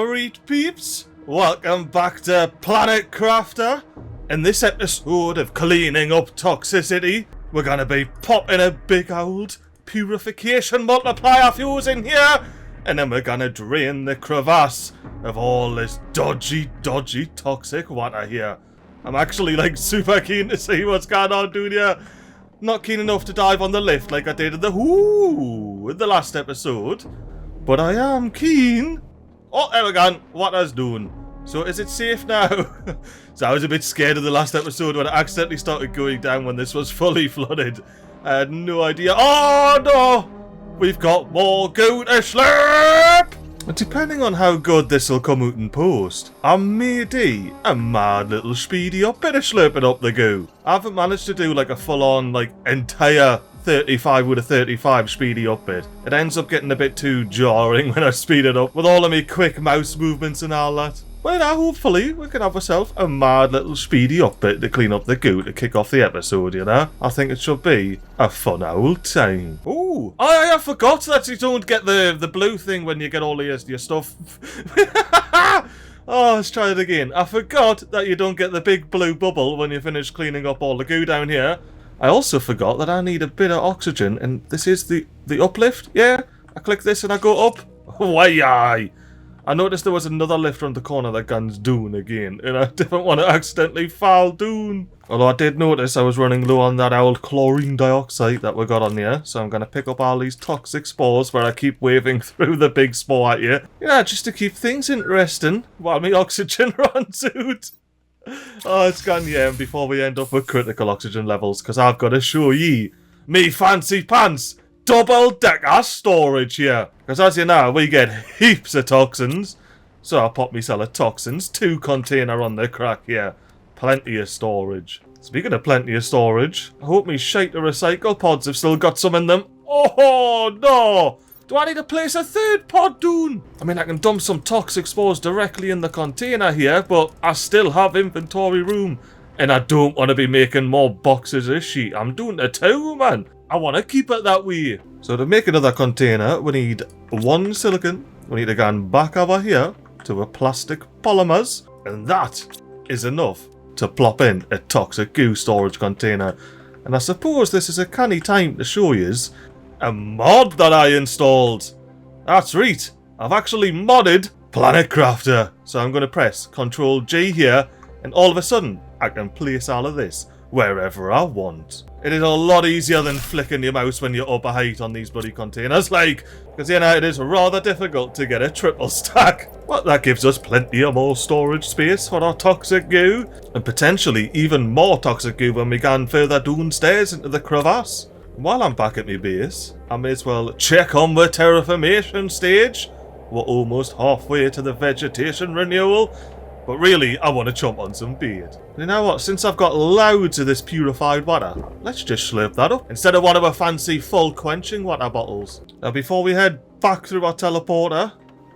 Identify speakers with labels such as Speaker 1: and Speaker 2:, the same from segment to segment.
Speaker 1: Alright peeps, welcome back to Planet Crafter. In this episode of cleaning up Toxicity, we're gonna be popping a big old purification multiplier fuse in here, and then we're gonna drain the crevasse of all this dodgy toxic water here. I'm actually like super keen to see what's going on, dude, here. Not keen enough to dive on the lift like I did in the last episode, but I am keen. Oh, there we go. Water's doing. So is it safe now? So I was a bit scared of the last episode when it accidentally started going down when this was fully flooded. I had no idea. Oh no! We've got more goo to slurp! And depending on how good this will come out in post, I may do a mad little speedy up bit of slurping up the goo. I haven't managed to do like a full-on, like, entire 35 with a 35 speedy up bit. It ends up getting a bit too jarring when I speed it up with all of my quick mouse movements and all that. Well, now hopefully we can have ourselves a mad little speedy up bit to clean up the goo to kick off the episode, you know? I think it should be a fun old time. Ooh, I forgot that you don't get the blue thing when you get all your stuff. Oh, let's try it again. I forgot that you don't get the big blue bubble when you finish cleaning up all the goo down here. I also forgot that I need a bit of oxygen, and this is the uplift, yeah? I click this and I go up. Why? I noticed there was another lift around the corner that guns doon again, and I didn't want to accidentally foul doon. Although I did notice I was running low on that old chlorine dioxide that we got on here, so I'm going to pick up all these toxic spores where I keep waving through the big spore at you. Yeah, just to keep things interesting while my oxygen runs out. Oh, it's gone, yeah, before we end up with critical oxygen levels, because I've got to show ye me fancy pants double-decker storage here. Because as you know, we get heaps of toxins, so I'll pop myself a toxins 2 container on the crack here. Plenty of storage. Speaking of plenty of storage, I hope me shite to recycle pods have still got some in them. Oh no! Do I need to place a 3rd pod, dude? I mean, I can dump some toxic spores directly in the container here, but I still have inventory room. And I don't want to be making more boxes of shit. I'm doing the 2, man. I want to keep it that way. So to make another container, we need 1 silicon. We need to go back over here to a plastic polymers. And that is enough to plop in a toxic goo storage container. And I suppose this is a canny time to show yous a mod that I installed. That's right, I've actually modded Planet Crafter. So I'm going to press Ctrl G here, and all of a sudden I can place all of this wherever I want. It is a lot easier than flicking your mouse when you're up a height on these bloody containers, like, because you know it is rather difficult to get a triple stack. But that gives us plenty of more storage space for our toxic goo, and potentially even more toxic goo when we go further downstairs into the crevasse. While I'm back at my base, I may as well check on the terraformation stage. We're almost halfway to the vegetation renewal, but really I want to chomp on some beard. You know what, since I've got loads of this purified water, let's just slurp that up instead of one of our fancy full quenching water bottles. Now before we head back through our teleporter,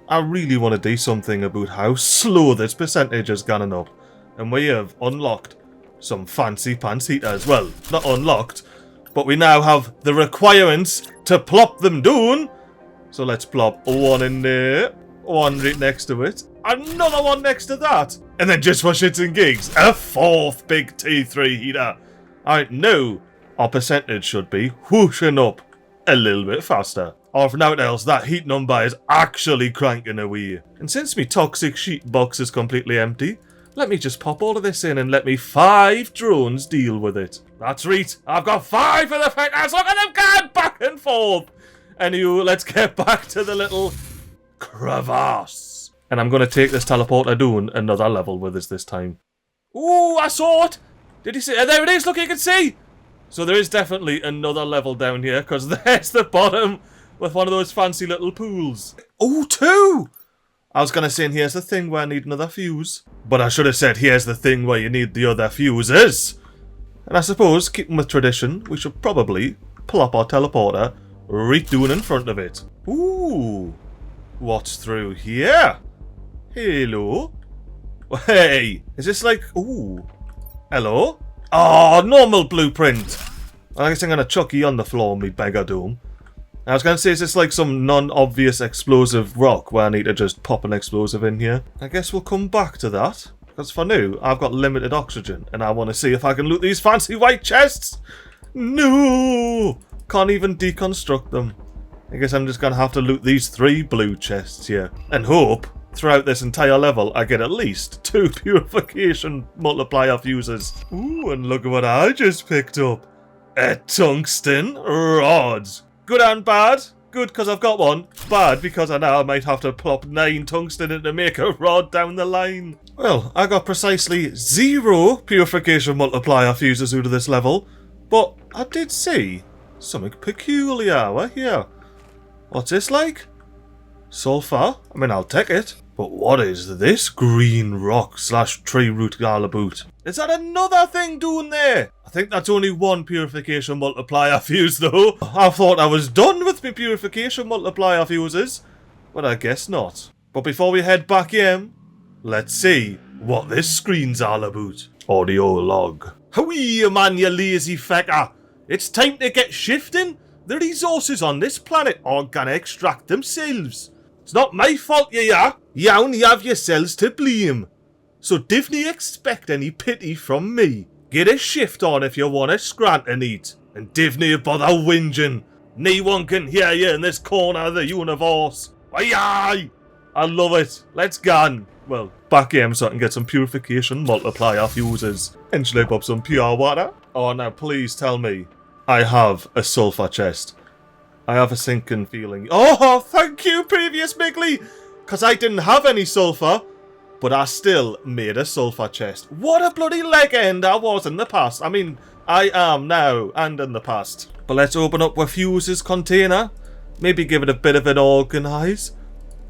Speaker 1: I really want to do something about how slow this percentage has gone up. And we have unlocked some fancy pants heaters. Well, not unlocked, but we now have the requirements to plop them down. So let's plop 1 in there, 1 right next to it, another 1 next to that, and then just for shits and gigs, a 4th big T3 heater. Alright, now our percentage should be whooshing up a little bit faster. Or if nothing else, that heat number is actually cranking away. And since me toxic sheet box is completely empty, let me just pop all of this in and let me 5 drones deal with it. That's right, I've got 5 of the factors, look at them going back and forth. Anywho, let's get back to the little crevasse. And I'm going to take this teleporter down another level with us this time. Ooh, I saw it! Did you see? There it is, look, you can see! So there is definitely another level down here, because there's the bottom with one of those fancy little pools. Oh, 2! I was going to say, and here's the thing where I need another fuse. But I should have said, here's the thing where you need the other fuses. And I suppose, keeping with tradition, we should probably plop our teleporter right down in front of it. Ooh, what's through here? Hello? Hey, is this like, ooh, hello? Oh, normal blueprint. I guess I'm going to chuck you on the floor, me beggar doom. I was going to say, is this like some non-obvious explosive rock where I need to just pop an explosive in here? I guess we'll come back to that. Because for now, I've got limited oxygen, and I want to see if I can loot these fancy white chests. No! Can't even deconstruct them. I guess I'm just going to have to loot these 3 blue chests here. And hope, throughout this entire level, I get at least 2 purification multiplier fuses. Ooh, and look at what I just picked up. A tungsten rod. Good and bad. Good because I've got one. Bad because I now might have to plop 9 tungsten in to make a rod down the line. Well, I got precisely 0 purification multiplier fuses out of this level. But I did see something peculiar here. What's this like? Sulfur? I mean, I'll take it. But what is this green rock / tree root galaboot? Is that another thing doing there? I think that's only 1 purification multiplier fuse though. I thought I was done with my purification multiplier fuses. But I guess not. But before we head back in, let's see what this screen's all about. Audio log. Hooey, man, you lazy fecker. It's time to get shifting. The resources on this planet aren't gonna extract themselves. It's not my fault, you only have yourselves to blame. So divn't expect any pity from me. Get a shift on if you want a scrant to eat. And divn't bother whinging. No one can hear you in this corner of the universe. Aye, I love it. Let's go. Well, back here so I can get some purification multiplier fuses. And slip up some pure water. Oh, now please tell me I have a sulfur chest. I have a sinking feeling. Oh, thank you, previous MiGly! Because I didn't have any sulfur, but I still made a sulfur chest. What a bloody legend I was in the past. I mean, I am now and in the past. But let's open up our fuses container. Maybe give it a bit of an organise.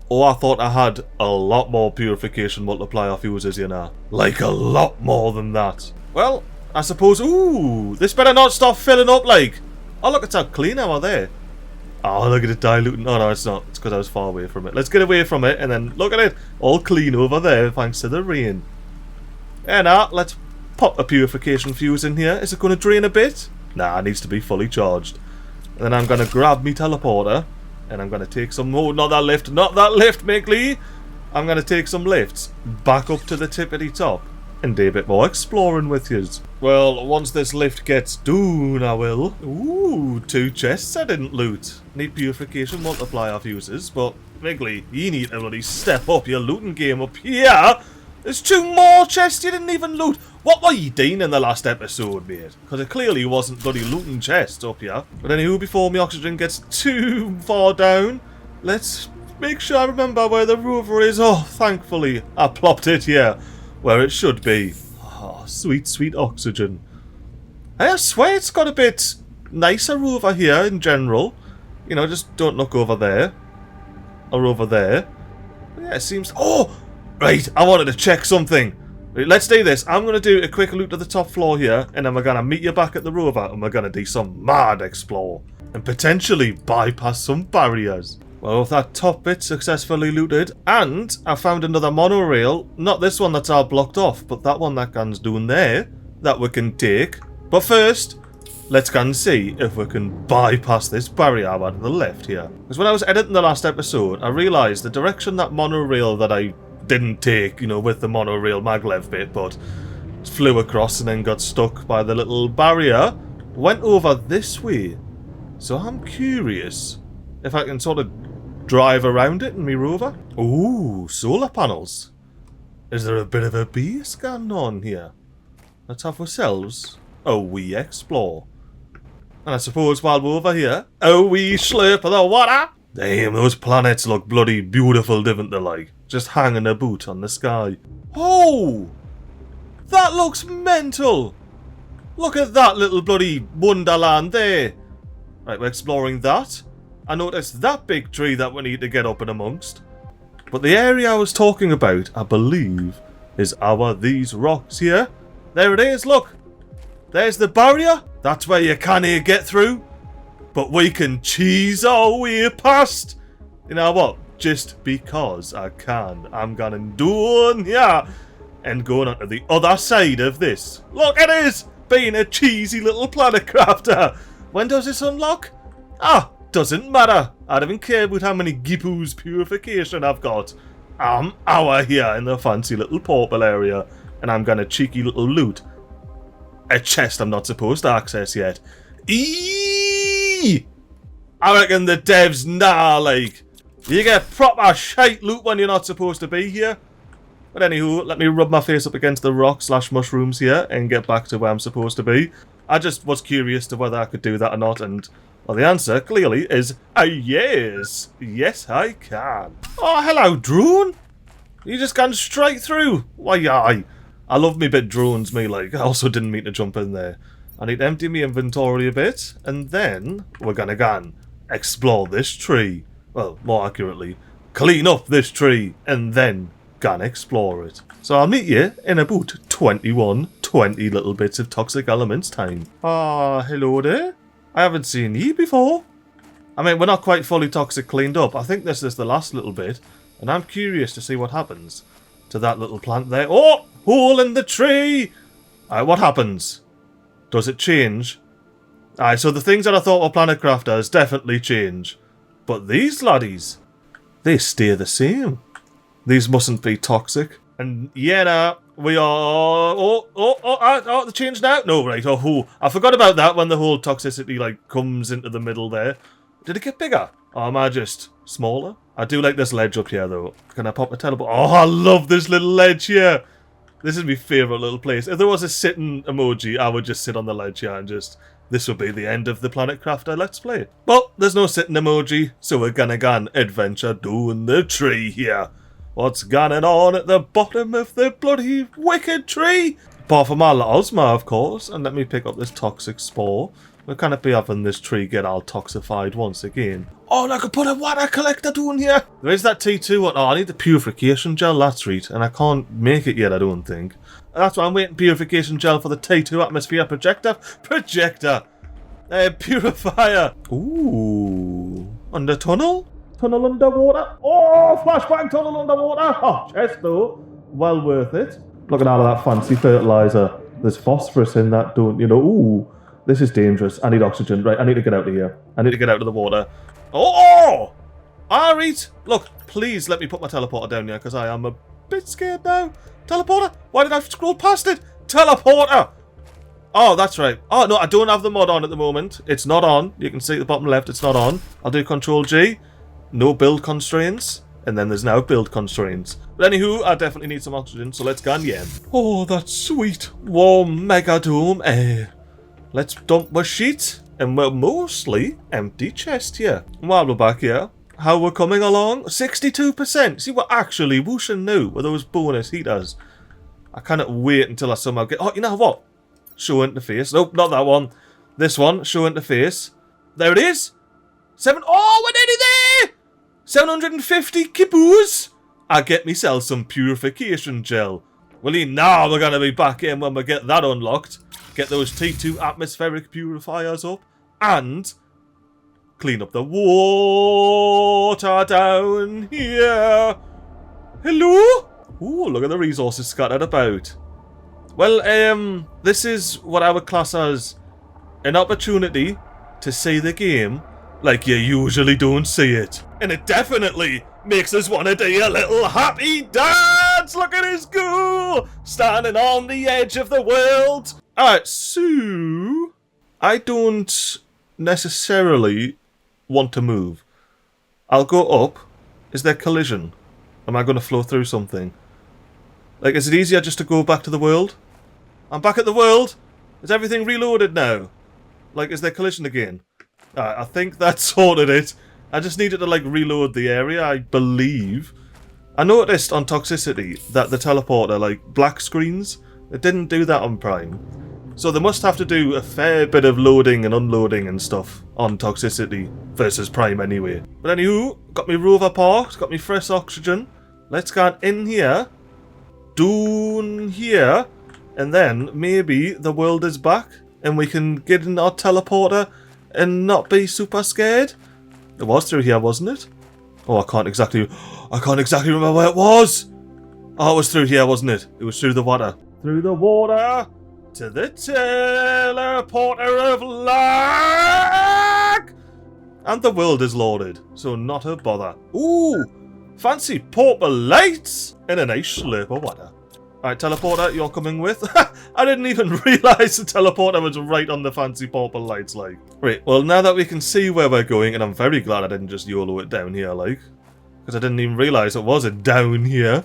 Speaker 1: Oh, I thought I had a lot more purification multiplier fuses, you know. Like a lot more than that. Well, I suppose... Ooh, this better not stop filling up, like. Oh, look, it's how clean am I there. Oh, look at it diluting. Oh, no, it's not. It's because I was far away from it. Let's get away from it, and then look at it. All clean over there, thanks to the rain. And now, let's pop a purification fuse in here. Is it going to drain a bit? Nah, it needs to be fully charged. And then I'm going to grab me teleporter, and I'm going to take some... Oh, not that lift, MiGly. I'm going to take some lifts back up to the tippity top and do a bit more exploring with yous. Well, once this lift gets done, I will. Ooh, 2 chests I didn't loot. Need purification multiplier fuses, but MiGly, you need to bloody step up your looting game up here. There's 2 more chests you didn't even loot. What were you doing in the last episode, mate? Because it clearly wasn't bloody looting chests up here. But anywho, before my oxygen gets too far down, let's make sure I remember where the rover is. Oh, thankfully, I plopped it here, where it should be. Oh, sweet, sweet oxygen. I swear it's got a bit nicer over here in general. You know, just don't look over there. Or over there. Yeah, it seems... Oh! Right, I wanted to check something. Right, let's do this. I'm going to do a quick loot to the top floor here, and then we're going to meet you back at the rover, and we're going to do some mad explore. And potentially bypass some barriers. Well, with that top bit successfully looted, and I found another monorail. Not this one that's all blocked off, but that one that guns doing there, that we can take. But first, let's go and see if we can bypass this barrier out to the left here. Because when I was editing the last episode, I realised the direction that monorail that I didn't take, you know, with the monorail maglev bit, but flew across and then got stuck by the little barrier, went over this way. So I'm curious if I can sort of drive around it in my rover. Ooh, solar panels. Is there a bit of a base going on here? Let's have ourselves a wee explore. And I suppose while we're over here, a wee slurp of the water. Damn, those planets look bloody beautiful, didn't they, like? Just hanging about on the sky. Oh! That looks mental! Look at that little bloody wonderland there. Right, we're exploring that. I noticed that big tree that we need to get up and amongst. But the area I was talking about, I believe, is these rocks here. There it is, look. There's the barrier. That's where you can't get through. But we can cheese our way past. You know what? Just because I can, I'm gonna do here and going on to the other side of this. Look at it! Being a cheesy little planet crafter. When does this unlock? Ah, doesn't matter. I don't even care about how many Gipu's purification I've got. I'm out here in the fancy little portal area, and I'm gonna cheeky little loot a chest I'm not supposed to access yet. Eeeeee! I reckon the devs like, you get proper shite loot when you're not supposed to be here. But anywho, let me rub my face up against the rock/mushrooms here and get back to where I'm supposed to be. I just was curious to whether I could do that or not, and well, the answer clearly is a yes. Yes, I can. Oh, hello, drone. You just gone straight through. Why, I love me bit drones, me like. I also didn't mean to jump in there. I need to empty my inventory a bit, and then we're gonna go and explore this tree. Well, more accurately, clean up this tree, and then go and explore it. So I'll meet you in about 20 little bits of toxic elements time. Hello there. I haven't seen you before. I mean, we're not quite fully toxic cleaned up. I think this is the last little bit, and I'm curious to see what happens to that little plant there. Oh, hole in the tree! Alright, what happens? Does it change? Alright, so the things that I thought were planet crafters definitely change. But these laddies, they stay the same. These mustn't be toxic. And yeah, nah, we are... Oh, the change now? No, right, I forgot about that when the whole toxicity, like, comes into the middle there. Did it get bigger? Or am I just smaller? I do like this ledge up here, though. Can I pop a teleport? Oh, I love this little ledge here. This is my favourite little place. If there was a sitting emoji, I would just sit on the ledge here and just... This would be the end of the Planet Crafter Let's Play. But there's no sitting emoji, so we're gonna go on adventure doing the tree here. What's going on at the bottom of the bloody wicked tree? Apart from our Ozma, of course. And let me pick up this toxic spore. We're gonna be having this tree get all toxified once again. Oh, and I could put a water collector down here. There is that T2 one. Oh, I need the purification gel, that's right. And I can't make it yet, I don't think. That's why I'm waiting purification gel for the T2 atmosphere projector. Purifier. Ooh. Under tunnel? Tunnel underwater. Oh, flashbang tunnel underwater. Oh, chest though. Well worth it. Look at all of that fancy fertilizer. There's phosphorus in that, don't you know? Ooh, this is dangerous. I need oxygen. Right, I need to get out of here. I need to get out of the water. Oh! Alright. Look, please let me put my teleporter down here, because I am a bit scared now. Teleporter? Why did I scroll past it? Teleporter! Oh, that's right. Oh, no, I don't have the mod on at the moment. It's not on. You can see at the bottom left, it's not on. I'll do Control G. No build constraints. And then there's now build constraints. But anywho, I definitely need some oxygen, so let's go and yeah. Oh, that's sweet. Warm mega dome air. Let's dump my sheet. And we're mostly empty chest here. While we're back here, how we're coming along? 62%. See, we're actually whooshing now with those bonus heaters. I cannot wait until I somehow get... Oh, you know what? Show interface. Nope, not that one. This one, show interface. There it is. Oh, we're nearly there! 750 kiboos. I get myself some purification gel. Well, now we're going to be back in when we get that unlocked. Get those T2 atmospheric purifiers up. And clean up the water down here. Hello? Ooh, look at the resources scattered about. Well, this is what I would class as an opportunity to see the game like you usually don't see it. And it definitely makes us want to do a little happy dance. Look at his ghoul standing on the edge of the world. Alright, so I don't necessarily want to move. I'll go up. Is there collision? Am I going to flow through something? Like, is it easier just to go back to the world? I'm back at the world. Is everything reloaded now? Like, is there collision again? I think that sorted it. I just needed to, like, reload the area, I believe. I noticed on Toxicity that the teleporter, like, black screens. It didn't do that on Prime. So they must have to do a fair bit of loading and unloading and stuff on Toxicity versus Prime anyway. But anywho, got me rover parked, got me fresh oxygen. Let's get in here. Down here. And then maybe the world is back and we can get in our teleporter and not be super scared. It was through here, wasn't it? Oh, I can't exactly remember where it was. Oh, it was through here, wasn't it? It was through the water. Through the water to the teleporter of luck. And the world is loaded, so not a bother. Ooh! Fancy purple lights! And a nice slurp of water. Alright, teleporter, you're coming with. I didn't even realise the teleporter was right on the fancy purple lights, like. Right, well, now that we can see where we're going, and I'm very glad I didn't just YOLO it down here, like. Because I didn't even realise it was down here.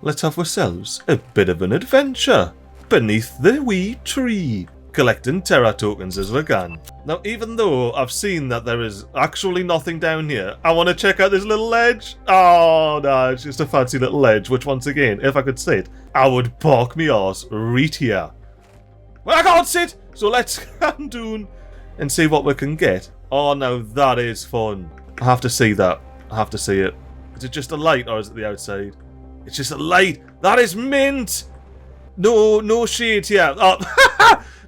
Speaker 1: Let's have ourselves a bit of an adventure. Beneath the wee tree. Collecting Terra tokens as we can. Now, even though I've seen that there is actually nothing down here, I want to check out this little ledge. Oh, no, it's just a fancy little ledge, which once again, if I could sit, I would park me arse right here. Well, I can't sit, so let's come down and see what we can get. Oh, now that is fun. I have to see that. I have to see it. Is it just a light or is it the outside? It's just a light. That is mint. No shade here. Oh,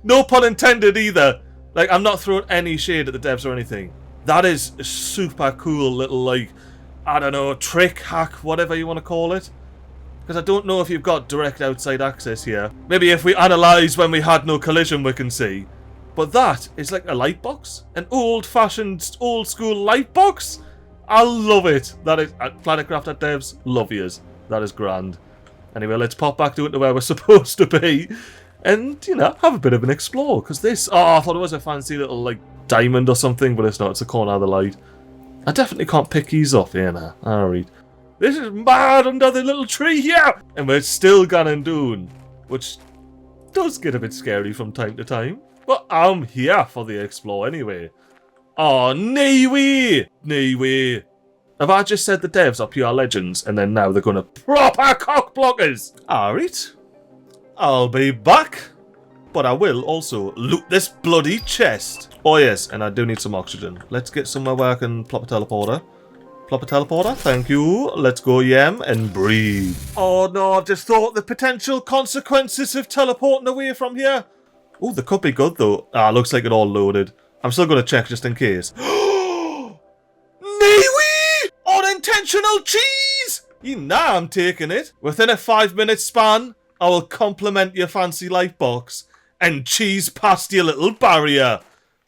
Speaker 1: no pun intended either. Like, I'm not throwing any shade at the devs or anything. That is a super cool little, like, I don't know, trick, hack, whatever you want to call it. Because I don't know if you've got direct outside access here. Maybe if we analyse when we had no collision we can see. But that is like a light box. An old-fashioned, old-school light box. I love it. That is, Planetcraft at devs, love yous. That is grand. Anyway, let's pop back to where we're supposed to be. And, you know, have a bit of an explore. Because this, I thought it was a fancy little, like, diamond or something. But it's not, it's a corner of the light. I definitely can't pick these off here now. Alright. This is mad under the little tree here. And we're still going down. Which does get a bit scary from time to time. But I'm here for the explore anyway. Oh, no way! No way. Have I just said the devs are pure legends and then now they're going to proper cock blockers? Alright. I'll be back. But I will also loot this bloody chest. Oh yes, and I do need some oxygen. Let's get somewhere where I can plop a teleporter. Plop a teleporter, thank you. Let's go yam and breathe. Oh no, I've just thought the potential consequences of teleporting away from here. Oh, they could be good though. Looks like it all loaded. I'm still going to check just in case. Nee-wee! Unintentional cheese! You know I'm taking it. Within a 5-minute span, I will compliment your fancy light box and cheese past your little barrier.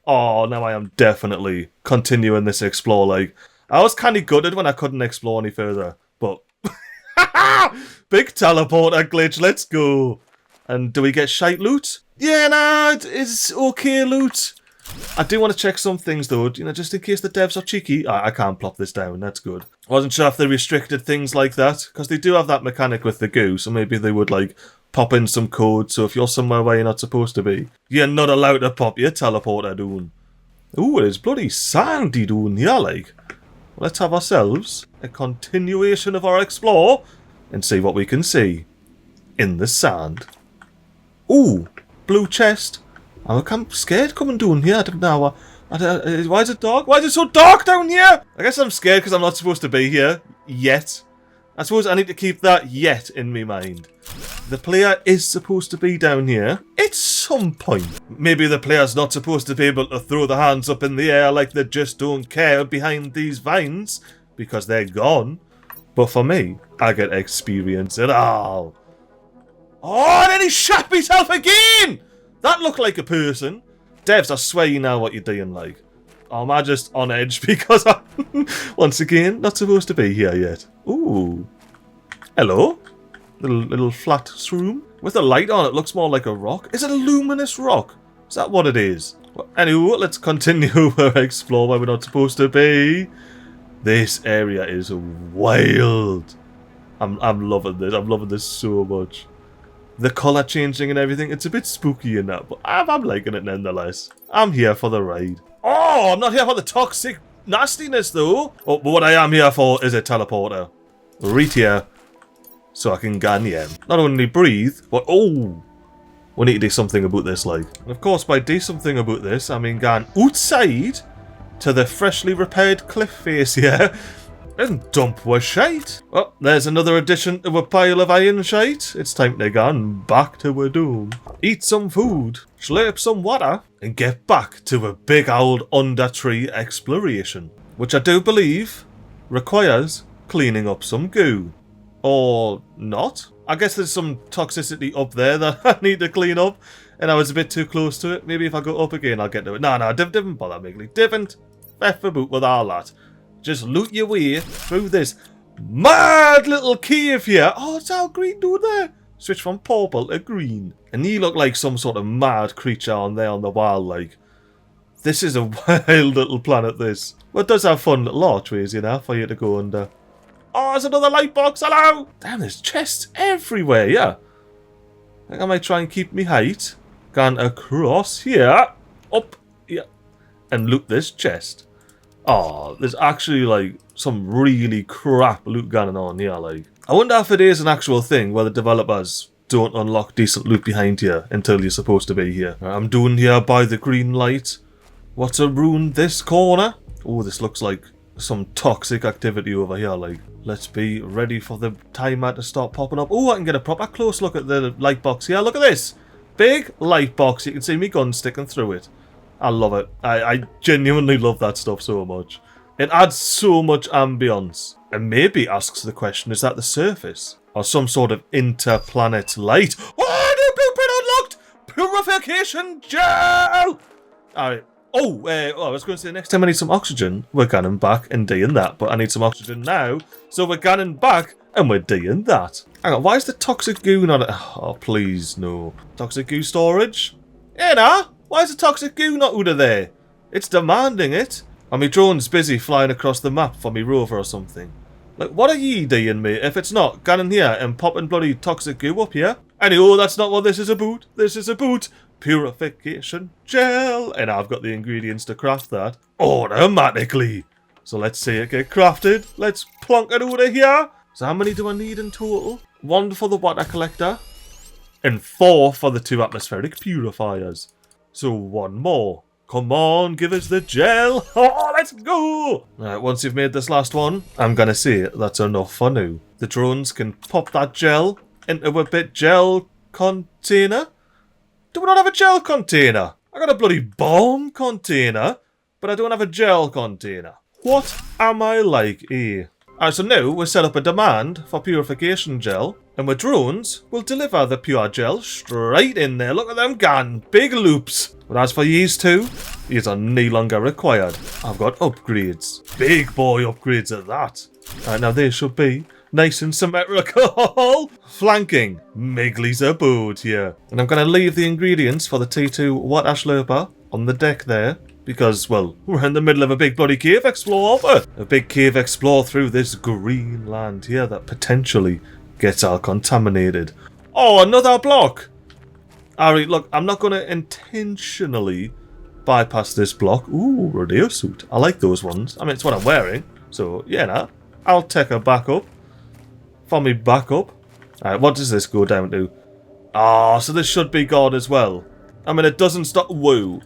Speaker 1: Oh, now I am definitely continuing this explore. Like, I was kind of gutted when I couldn't explore any further, but big teleporter glitch, let's go. And do we get shite loot? Yeah, nah, it's okay loot. I do want to check some things though, you know, just in case the devs are cheeky. I can't plop this down, that's good. I wasn't sure if they restricted things like that, because they do have that mechanic with the goo, so maybe they would, like, pop in some code, so if you're somewhere where you're not supposed to be, you're not allowed to pop your teleporter down. Ooh, it is bloody sandy down here, like. Let's have ourselves a continuation of our explore and see what we can see in the sand. Ooh, blue chest. I'm scared coming down here. I don't know. Why is it dark? Why is it so dark down here? I guess I'm scared because I'm not supposed to be here yet. I suppose I need to keep that yet in my mind. The player is supposed to be down here at some point. Maybe the player's not supposed to be able to throw their hands up in the air like they just don't care behind these vines because they're gone. But for me, I get experience it all. Oh, and then he shot himself again! That looked like a person. Devs, I swear you know what you're doing, like. Or am I just on edge because I'm, once again, not supposed to be here yet? Ooh. Hello. Little flat shroom. With a light on, it looks more like a rock. Is it a luminous rock? Is that what it is? Well, anyway, let's continue our explore where we're not supposed to be. This area is wild. I'm loving this. I'm loving this so much. The colour changing and everything, it's a bit spooky in that, but I'm liking it nonetheless. I'm here for the ride. Oh, I'm not here for the toxic nastiness though. Oh, but what I am here for is a teleporter. Right here, so I can gan yen. Not only breathe, but oh, we need to do something about this, like. And of course, by do something about this, I mean gan outside to the freshly repaired cliff face here. And dump our shite. Well, there's another addition to a pile of iron shite. It's time to go back to a dome. Eat some food, slurp some water, and get back to a big old under tree exploration. Which I do believe requires cleaning up some goo. Or not. I guess there's some toxicity up there that I need to clean up. And I was a bit too close to it. Maybe if I go up again, I'll get to it. No, didn't bother, MiGly. Didn't F about with all that. Just loot your way through this mad little cave here. Oh, it's our green dude there. Switch from purple to green. And he looked like some sort of mad creature on there on the wall, like. This is a wild little planet, this. Well, it does have fun little archways, you know, for you to go under. Oh, there's another light box, hello! Damn, there's chests everywhere, yeah. I think I might try and keep me height. Gone across here, up here, and loot this chest. Oh, there's actually, like, some really crap loot going on here, like. I wonder if it is an actual thing where the developers don't unlock decent loot behind here until you're supposed to be here. I'm doing here by the green light. What's around this corner? Oh, this looks like some toxic activity over here, like. Let's be ready for the timer to start popping up. Oh, I can get a proper close look at the light box here. Look at this. Big light box. You can see me gun sticking through it. I love it. I genuinely love that stuff so much. It adds so much ambience. And maybe asks the question, is that the surface? Or some sort of interplanet light? Oh, new blueprint unlocked! Purification gel! Alright. Oh, I was going to say next time I need some oxygen, we're going back and doing that. But I need some oxygen now, so we're going back and we're doing that. Hang on, why is the toxic goo not... Oh, please, no. Toxic goo storage? Yeah, nah. Why is the toxic goo not out of there? It's demanding it. And my drone's busy flying across the map for me rover or something. Like, what are ye doing, mate? If it's not, going here and popping bloody toxic goo up here. Anyway, that's not what this is about. This is about purification gel. And I've got the ingredients to craft that automatically. So let's see it get crafted. Let's plonk it over here. So how many do I need in total? 1 for the water collector. And 4 for the 2 atmospheric purifiers. So 1 more. Come on, give us the gel. Oh, let's go. Alright, once you've made this last one, I'm going to say that's enough for now. The drones can pop that gel into a bit gel container. Do we not have a gel container? I got a bloody bomb container, but I don't have a gel container. What am I like, eh? Alright, so now we'll set up a demand for purification gel, and with drones, we'll deliver the pure gel straight in there. Look at them gone, big loops. But as for these two, these are no longer required. I've got upgrades. Big boy upgrades at that. Alright, now they should be nice and symmetrical. Flanking MiGly's abode here. And I'm going to leave the ingredients for the T2 water slurper on the deck there. Because, well, we're in the middle of a big bloody cave explore, aren't we? A big cave explore through this green land here that potentially gets all contaminated. Oh, another block! Alright, look, I'm not going to intentionally bypass this block. Ooh, radio suit. I like those ones. I mean, it's what I'm wearing. So, yeah, nah. I'll take a backup. For me backup. Alright, what does this go down to? Ah, so this should be God as well. I mean, it doesn't stop. Whoa.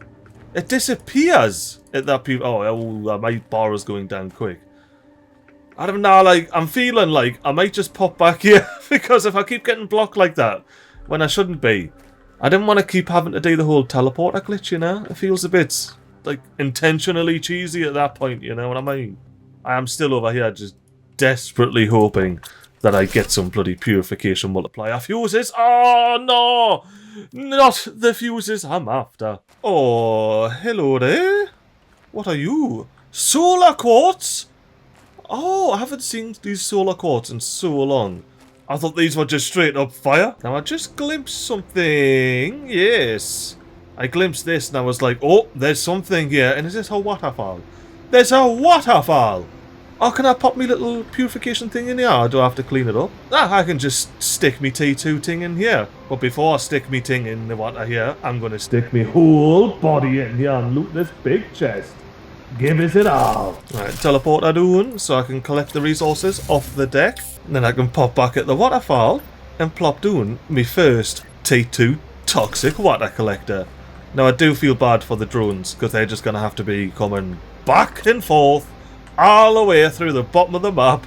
Speaker 1: It disappears at that point. Oh, my bar is going down quick. I don't know, like, I'm feeling like I might just pop back here. Because if I keep getting blocked like that, when I shouldn't be, I didn't want to keep having to do the whole teleporter glitch, you know? It feels a bit, like, intentionally cheesy at that point, you know what I mean? I am still over here just desperately hoping that I get some bloody purification multiplier fuses. Oh, no! Not the fuses I'm after. Oh, hello there. What are you? Solar quartz? Oh, I haven't seen these solar quartz in so long. I thought these were just straight up fire. Now I just glimpsed something. Yes. I glimpsed this and I was like, oh, there's something here. And is this a waterfall? There's a waterfall! Oh, can I pop me little purification thing in here? Or do I have to clean it up? Ah, I can just stick me T2 thing in here. But before I stick me thing in the water here, I'm going to stick me whole body in here and loot this big chest. Give us it all. Right, teleporter doing, so I can collect the resources off the deck. And then I can pop back at the waterfall and plop doing me first T2 toxic water collector. Now I do feel bad for the drones, because they're just going to have to be coming back and forth all the way through the bottom of the map.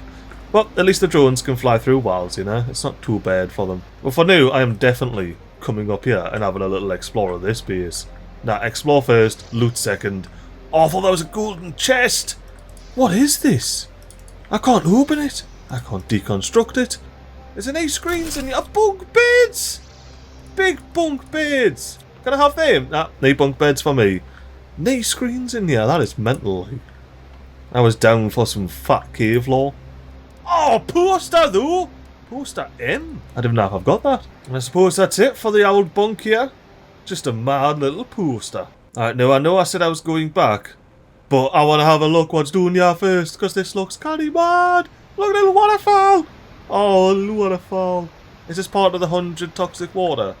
Speaker 1: But at least the drones can fly through walls, you know? It's not too bad for them. But for now, I am definitely coming up here and having a little explore of this base. Now, explore first, loot second. Oh, I thought that was a golden chest! What is this? I can't open it. I can't deconstruct it. There's an 8 screens and bunk beds! Big bunk beds! Can I have them? Nah, no bunk beds for me. 9 screens in here, that is mental. I was down for some fat cave lore. Oh, poster though! Poster M? I don't know if I've got that. I suppose that's it for the old bunk here. Just a mad little poster. Alright, now I know I said I was going back, but I want to have a look what's doing here first, because this looks kinda mad. Look at the little waterfall! Oh, a little waterfall. Is this part of the 100 toxic water?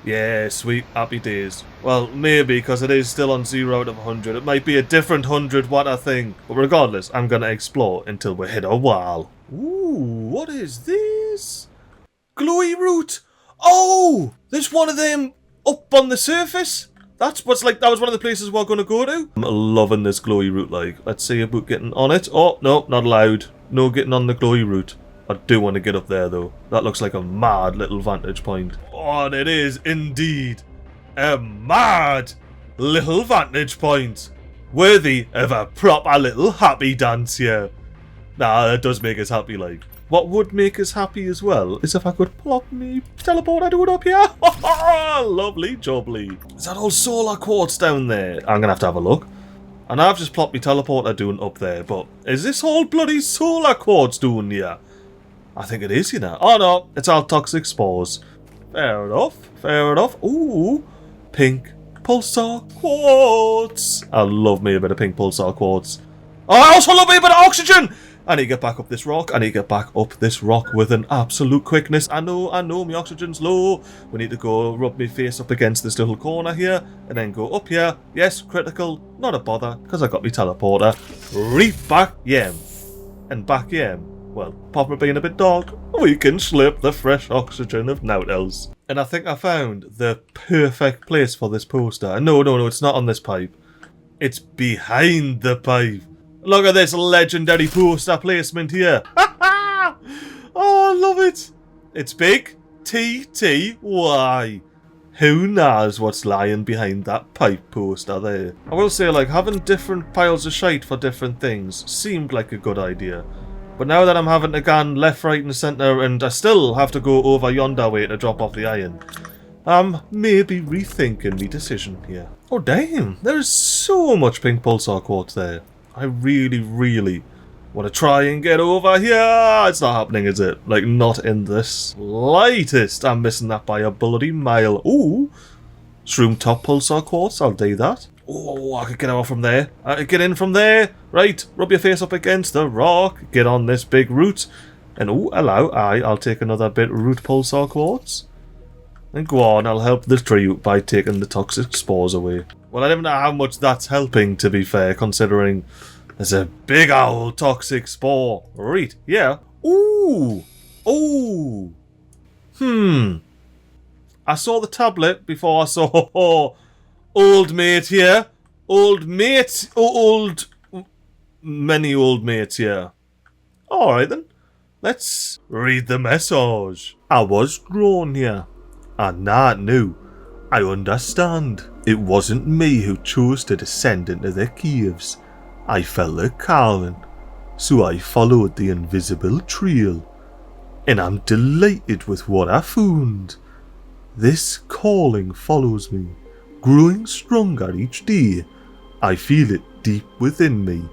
Speaker 1: Yeah, sweet, happy days. Well, maybe, because it is still on 0 out of 100. It might be a different 100 water thing. But regardless, I'm going to explore until we hit a wall. Ooh, what is this? Glowy root! Oh! There's one of them up on the surface. That was one of the places we're going to go to. I'm loving this glowy root, like. Let's see about getting on it. Oh, no, not allowed. No getting on the glowy root. I do want to get up there, though. That looks like a mad little vantage point. Oh, and it is indeed a mad little vantage point. Worthy of a proper little happy dance here. Nah, it does make us happy, like. What would make us happy as well is if I could plop me teleporter dude up here. Lovely jubbly. Is that all solar quartz down there? I'm going to have a look. And I've just plopped me teleporter doing up there, but is this all bloody solar quartz doing here? I think it is, you know. Oh no, it's all toxic spores. Fair enough, fair enough. Ooh, pink pulsar quartz. I love me a bit of pink pulsar quartz. Oh, I also love me a bit of oxygen. I need to get back up this rock. I need to get back up this rock with an absolute quickness. I know, my oxygen's low. We need to go rub my face up against this little corner here and then go up here. Yes, critical, not a bother, because I got my teleporter. Right back yem. And back yem. Well, apart from being a bit dark, we can slip the fresh oxygen of naught else. And I think I found the perfect place for this poster. No, it's not on this pipe. It's behind the pipe. Look at this legendary poster placement here. Oh, I love it. It's big. TTY. Who knows what's lying behind that pipe poster there? I will say, like, having different piles of shite for different things seemed like a good idea. But now that I'm having to go left, right and centre and I still have to go over yonder way to drop off the iron, I'm maybe rethinking my decision here. Oh damn, there is so much pink pulsar quartz there. I really want to try and get over here. It's not happening, is it? Like, not in the slightest. I'm missing that by a bloody mile. Ooh, shroom top pulsar quartz, I'll do that. Oh, I could get out from there. I could get in from there. Right, rub your face up against the rock. Get on this big root. And oh, hello. I'll take another bit root pulsar quartz. And go on, I'll help the tree by taking the toxic spores away. Well, I don't know how much that's helping, to be fair, considering there's a big old toxic spore. Right, yeah. Ooh. Ooh. I saw the tablet before I saw... old mate here. Old mate. Old... Many old mates here. Alright then. Let's read the message. I was drawn here. And not new. I understand. It wasn't me who chose to descend into the caves. I felt a calling. So I followed the invisible trail. And I'm delighted with what I found. This calling follows me, growing stronger each day. I feel it deep within me,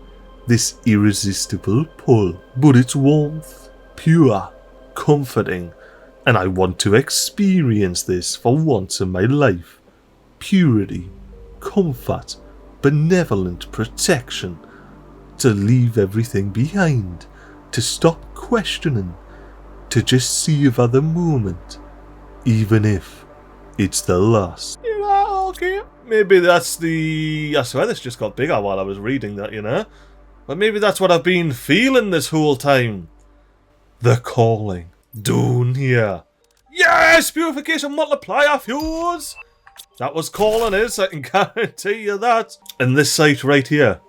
Speaker 1: this irresistible pull, but its warmth, pure, comforting, and I want to experience this for once in my life. Purity, comfort, benevolent protection, to leave everything behind, to stop questioning, to just savor the moment, even if it's the last. You know, okay. Maybe that's the... I swear this just got bigger while I was reading that, you know? But maybe that's what I've been feeling this whole time. The calling. Down here. Yes! Purification multiplier fuse! That was calling is, I can guarantee you that. And this site right here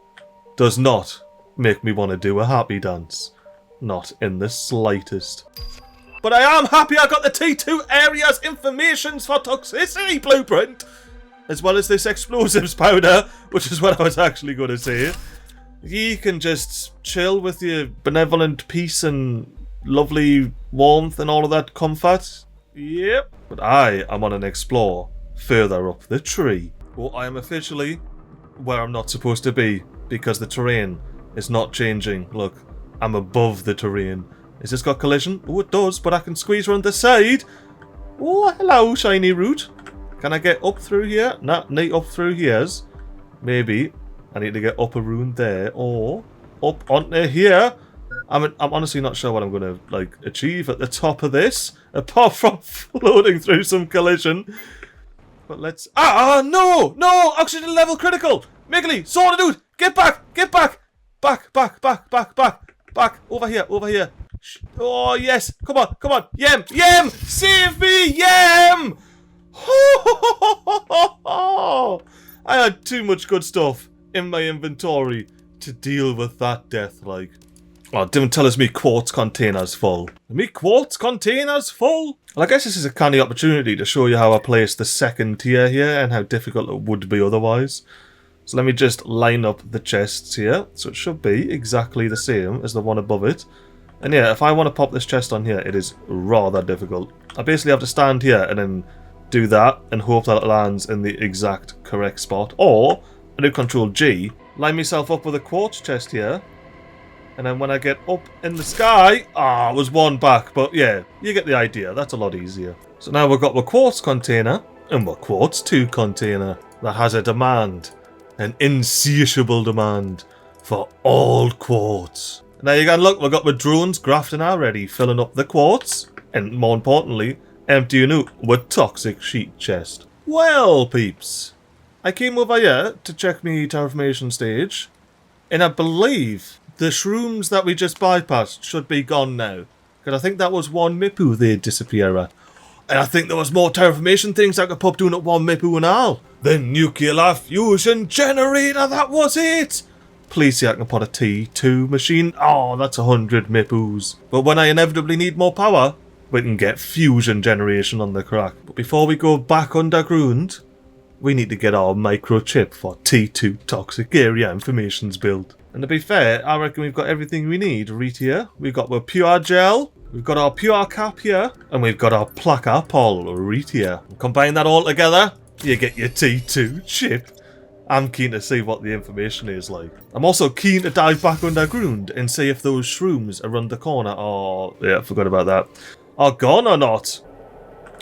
Speaker 1: does not make me want to do a happy dance. Not in the slightest. But I am happy I got the T2 area's informations for Toxicity blueprint, as well as this explosives powder, which is what I was actually going to say. You can just chill with your benevolent peace and lovely warmth and all of that comfort. Yep. But I am on an explore further up the tree. Well, I am officially where I'm not supposed to be, because the terrain It's not changing. Look, I'm above the terrain. Has this got collision? Oh, it does, but I can squeeze around the side. Oh, hello, shiny root. Can I get up through here? Not up through here's. Maybe. I need to get up around there, or up onto here. I'm honestly not sure what I'm going to, like, achieve at the top of this, apart from floating through some collision. But let's... no! No! Oxygen level critical! MiGly, sword dude! Get back! Get back! Back! Over here! Oh, yes! Come on! Yem! Save me, Yem! I had too much good stuff in my inventory to deal with that death, like. Oh, don't tell us me quartz container's full. Me quartz container's full? Well, I guess this is a canny opportunity to show you how I placed the second tier here and how difficult it would be otherwise. So let me just line up the chests here. So it should be exactly the same as the one above it. And yeah, if I want to pop this chest on here, it is rather difficult. I basically have to stand here and then do that and hope that it lands in the exact correct spot. Or, I do Control G, line myself up with a quartz chest here. And then when I get up in the sky... I was one back, but yeah, you get the idea. That's a lot easier. So now we've got the quartz container and the quartz 2 container that has a demand. An insatiable demand for all quartz. And there you go, look, we've got the drones grafting already, filling up the quartz. And more importantly, emptying out with toxic sheet chest. Well, peeps, I came over here to check my terraformation stage. And I believe... the shrooms that we just bypassed should be gone now. Because I think that was one Mipu they'd disappear at. And I think there was more terraformation things I could pop doing at one Mipu and all. The nuclear fusion generator, that was it! Please say I can put a T2 machine. Oh, that's 100 Mipus. But when I inevitably need more power, we can get fusion generation on the crack. But before we go back underground, we need to get our microchip for T2 toxic area information's built. And to be fair, I reckon we've got everything we need right here. We've got our pure gel, we've got our pure cap here, and we've got our placa pole right here. And combine that all together, you get your T2 chip. I'm keen to see what the information is like. I'm also keen to dive back underground and see if those shrooms around the corner are... yeah, forgot about that. Are gone or not.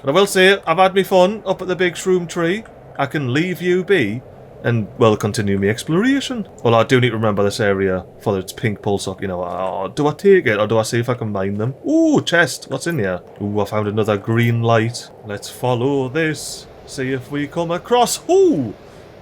Speaker 1: And I will say, I've had me fun up at the big shroom tree. I can leave you be. And, well, continue my exploration. Well, I do need to remember this area for its pink pulse up, you know. Oh, do I take it or do I see if I can mine them? Ooh, chest. What's in here? Ooh, I found another green light. Let's follow this. See if we come across... ooh! I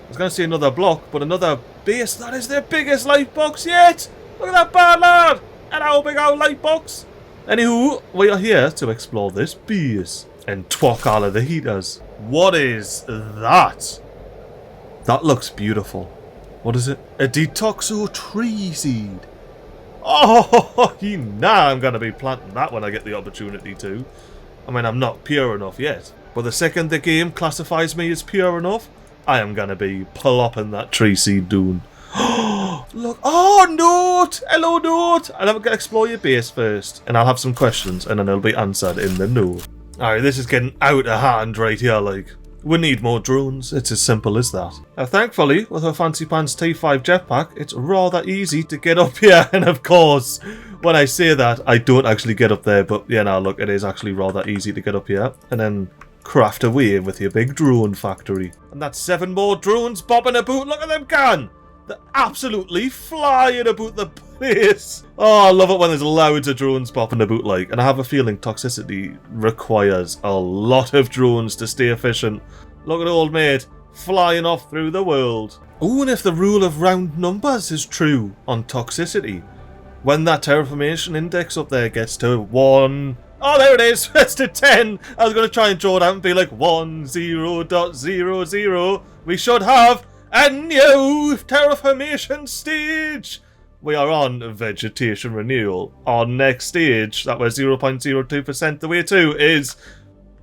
Speaker 1: was going to say another block, but another base. That is the biggest light box yet! Look at that bad lad! Hello, big old light box! Anywho, we are here to explore this base and twock all of the heaters. What is that? That looks beautiful. What is it? A detoxo tree seed. Oh, nah, I'm going to be planting that when I get the opportunity to. I mean, I'm not pure enough yet. But the second the game classifies me as pure enough, I am going to be plopping that tree seed down. Look. Oh, note. Hello, note. I'll have to explore your base first. And I'll have some questions and then they'll be answered in the note. Alright, this is getting out of hand right here, like. We need more drones, it's as simple as that. Now thankfully, with our Fancy Pants T5 jetpack, it's rather easy to get up here, and of course, when I say that, I don't actually get up there, but yeah, now look, it is actually rather easy to get up here, and then craft away with your big drone factory. And that's 7 more drones bobbing about, look at them can! They're absolutely flying about the place! Oh, I love it when there's loads of drones popping about, like, and I have a feeling Toxicity requires a lot of drones to stay efficient. Look at old mate, flying off through the world. Ooh, and if the rule of round numbers is true on Toxicity, when that terraformation index up there gets to 1... oh, there it is! It's to 10! I was going to try and draw it out and be like 10.00. We should have a new terraformation stage! We are on vegetation renewal. Our next stage, that we're 0.02% the way to, is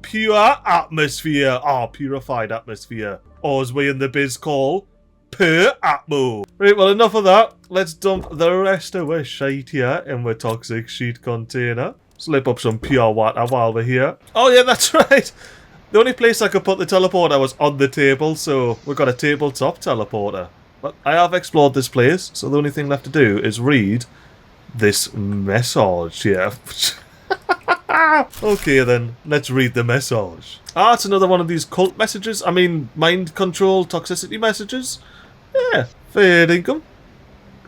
Speaker 1: pure atmosphere. Our purified atmosphere. Or as we in the biz call, per atmo. Right, well, enough of that. Let's dump the rest of our shite here in the toxic sheet container. Slip up some pure water while we're here. Oh yeah, that's right. The only place I could put the teleporter was on the table, so we've got a tabletop teleporter. But I have explored this place, so the only thing left to do is read this message here. Okay then, let's read the message. Ah, it's another one of these cult messages. I mean, mind control, toxicity messages. Yeah, fair income.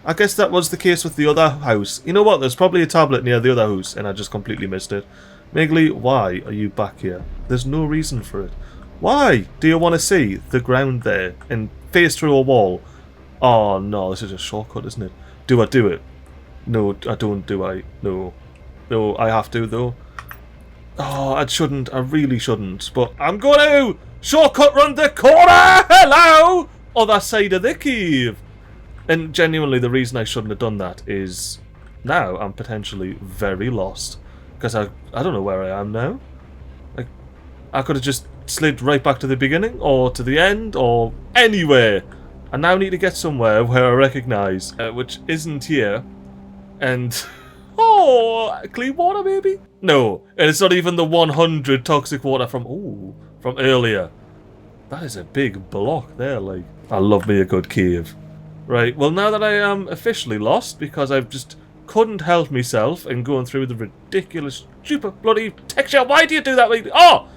Speaker 1: I guess that was the case with the other house. You know what, there's probably a tablet near the other house, and I just completely missed it. MiGly, why are you back here? There's no reason for it. Why do you want to see the ground there and face through a wall? Oh no, this is a shortcut, isn't it? Do I do it? No, I don't, do I? No. No, I have to, though. Oh, I shouldn't. I really shouldn't. But I'm going to shortcut round the corner! Hello! Other side of the cave. And genuinely, the reason I shouldn't have done that is now I'm potentially very lost. Because I don't know where I am now. Like, I could have just slid right back to the beginning, or to the end, or anywhere. I now need to get somewhere where I recognise, which isn't here. And... oh, clean water maybe? No, and it's not even the 100 toxic water from earlier. That is a big block there, like. I love me a good cave. Right, well now that I am officially lost because I've just couldn't help myself and going through the ridiculous, stupid bloody texture. Why do you do that? Oh!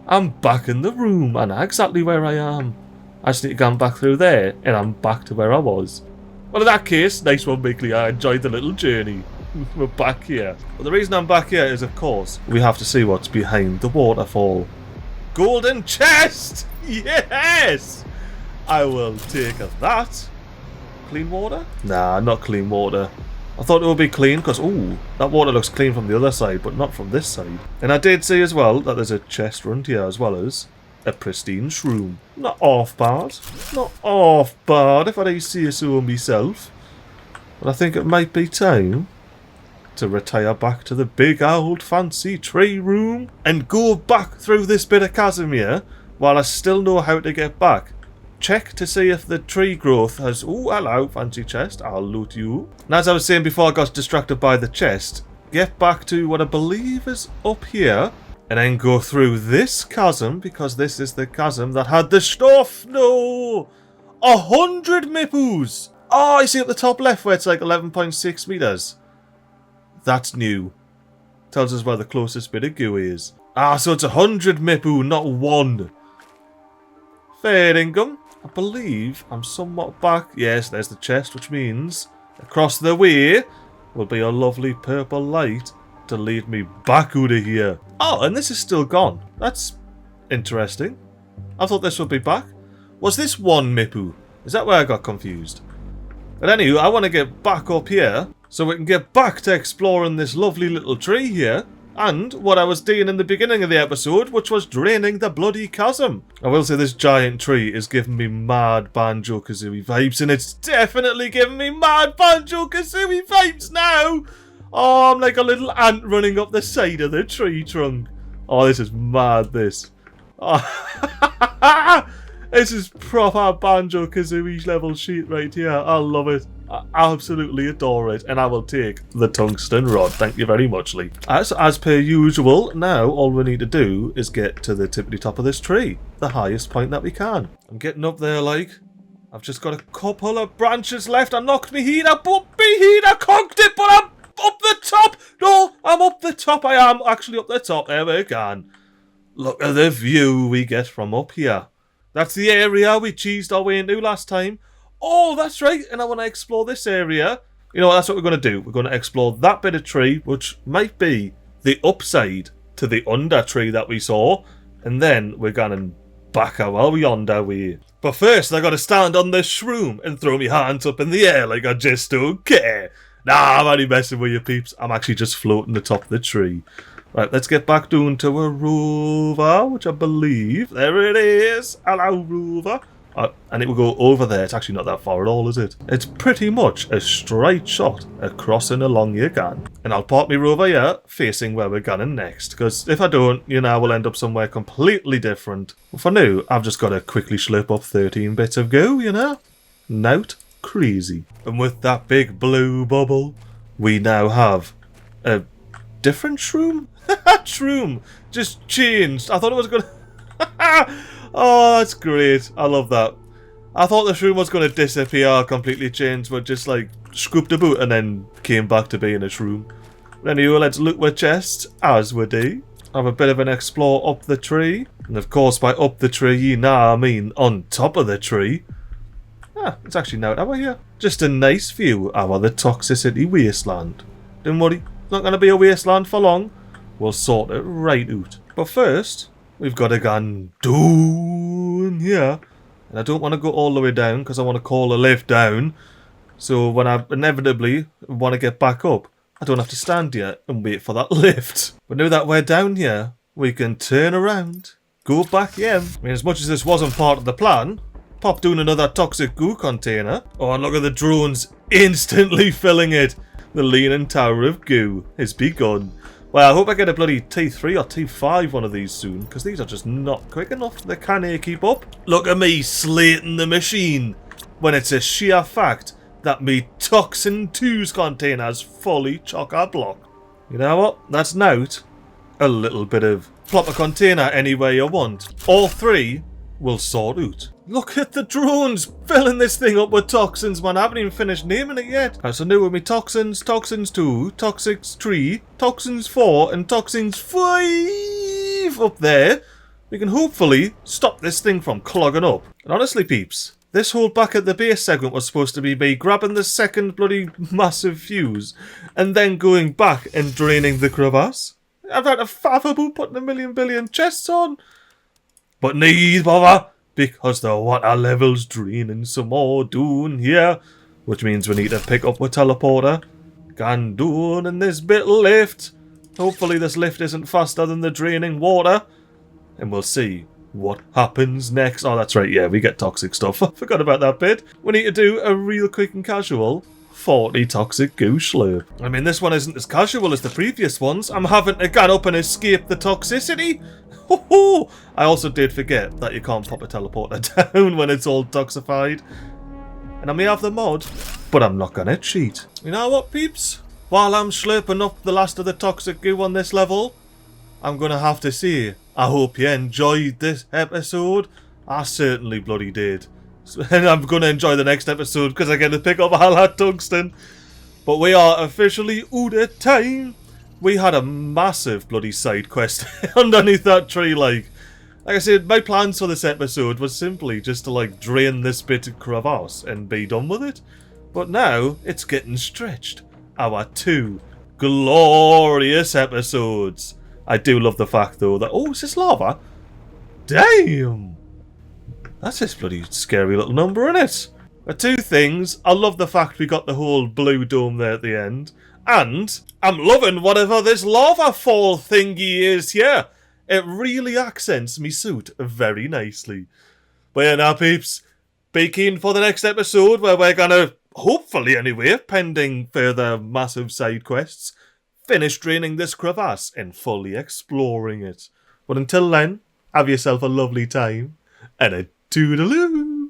Speaker 1: I'm back in the room. I know exactly where I am. I just need to go back through there and I'm back to where I was. Well, in that case, nice one, MiGly. I enjoyed the little journey. We're back here. Well, the reason I'm back here is, of course, we have to see what's behind the waterfall. Golden chest! Yes! I will take that. Clean water? Nah, not clean water. I thought it would be clean because, ooh, that water looks clean from the other side, but not from this side. And I did see as well that there's a chest around here as well as a pristine shroom. Not off bad. Not off bad if I do say so myself. But I think it might be time to retire back to the big old fancy tree room and go back through this bit of chasm here while I still know how to get back. Check to see if the tree growth has... oh, hello, fancy chest. I'll loot you. And as I was saying before I got distracted by the chest, get back to what I believe is up here and then go through this chasm because this is the chasm that had the stuff. No! 100 mippus! Oh, I see at the top left where it's like 11.6 meters. That's new. Tells us where the closest bit of goo is. Ah, so it's 100 mippu, not one. Fair income. I believe I'm somewhat back. Yes, there's the chest, which means across the way will be a lovely purple light to lead me back out of here. Oh, and this is still gone. That's interesting. I thought this would be back. Was this one mippu? Is that where I got confused? But anyway, I want to get back up here so we can get back to exploring this lovely little tree here. And what I was doing in the beginning of the episode, which was draining the bloody chasm. I will say this giant tree is giving me mad Banjo-Kazooie vibes, and it's definitely giving me mad Banjo-Kazooie vibes now. Oh, I'm like a little ant running up the side of the tree trunk. Oh, this is mad, this. Oh. This is proper Banjo-Kazooie level shit right here. I love it. I absolutely adore it. And I will take the tungsten rod. Thank you very much, Lee. As per usual, now all we need to do is get to the tippity top of this tree. The highest point that we can. I'm getting up there, like. I've just got a couple of branches left. I knocked me heat. I bumped me heat. I conked it, but I'm up the top. No, I'm up the top. I am actually up the top. There we go. Look at the view we get from up here. That's the area we cheesed our way into last time. Oh, that's right. And I want to explore this area. You know what? That's what we're going to do. We're going to explore that bit of tree, which might be the upside to the under tree that we saw. And then we're going to back our yonder way. But first, I got to stand on this shroom and throw my hands up in the air like I just don't care. Nah, I'm only messing with you, peeps. I'm actually just floating atop the tree. Right, let's get back down to a rover, which I believe... there it is! Hello, rover! And it will go over there. It's actually not that far at all, is it? It's pretty much a straight shot across and along you can. And I'll park my rover here, facing where we're going next. Because if I don't, you know, we'll end up somewhere completely different. Well, for now, I've just got to quickly slip up 13 bits of goo, you know? Nout crazy. And with that big blue bubble, we now have a different shroom? Shroom just changed. I thought it was gonna... oh, that's great. I love that. I thought this room was going to disappear, completely change, but just like scooped a boot and then came back to being its room. But anyway, let's look with chests, as we do. Have a bit of an explore up the tree. And of course, by up the tree, you know I mean on top of the tree. Ah, it's actually now over here. Just a nice view of the Toxicity wasteland. Don't worry, it's not going to be a wasteland for long. We'll sort it right out. But first, we've got to go down here. And I don't want to go all the way down because I want to call the lift down. So when I inevitably want to get back up, I don't have to stand here and wait for that lift. But now that we're down here, we can turn around, go back in. I mean, as much as this wasn't part of the plan, pop down another toxic goo container. Oh, and look at the drones instantly filling it. The Leaning Tower of Goo has begun. Well, I hope I get a bloody T3 or T5 one of these soon, because these are just not quick enough. They can't keep up. Look at me slating the machine, when it's a sheer fact that me Toxin 2's container's fully chock-a-block. You know what? That's note. A little bit of plop a container anywhere you want. All three will sort out. Look at the drones filling this thing up with toxins, man. I haven't even finished naming it yet. Right, so now with me toxins, toxins 2, toxics 3, toxins 4, and toxins 5 up there, we can hopefully stop this thing from clogging up. And honestly, peeps, this whole back at the base segment was supposed to be me grabbing the second bloody massive fuse and then going back and draining the crevasse. I've had a faff about putting a million billion chests on. But need bother, because the water level's draining some more down here, which means we need to pick up a teleporter. Gone down in this bit lift. Hopefully this lift isn't faster than the draining water. And we'll see what happens next. Oh, that's right, yeah, we get toxic stuff. I forgot about that bit. We need to do a real quick and casual 40 toxic goo slurp. I mean, this one isn't as casual as the previous ones. I'm having to get up and escape the toxicity. Ho-ho! I also did forget that you can't pop a teleporter down when it's all toxified. And I may have the mod, but I'm not gonna cheat. You know what, peeps? While I'm slurping up the last of the toxic goo on this level, I'm gonna have to say, I hope you enjoyed this episode. I certainly bloody did. And I'm gonna enjoy the next episode because I get to pick up all that tungsten. But we are officially out of time. We had a massive bloody side quest underneath that tree, like I said, my plans for this episode was simply just to like drain this bit of crevasse and be done with it. But now it's getting stretched. Our 2 glorious episodes. I do love the fact though that, oh, is this lava? Damn! That's this bloody scary little number, isn't it? But 2 things. I love the fact we got the whole blue dome there at the end. And I'm loving whatever this lava fall thingy is here. It really accents me suit very nicely. But yeah, now peeps, be keen for the next episode where we're gonna, hopefully anyway, pending further massive side quests, finish draining this crevasse and fully exploring it. But until then, have yourself a lovely time and a toodaloo.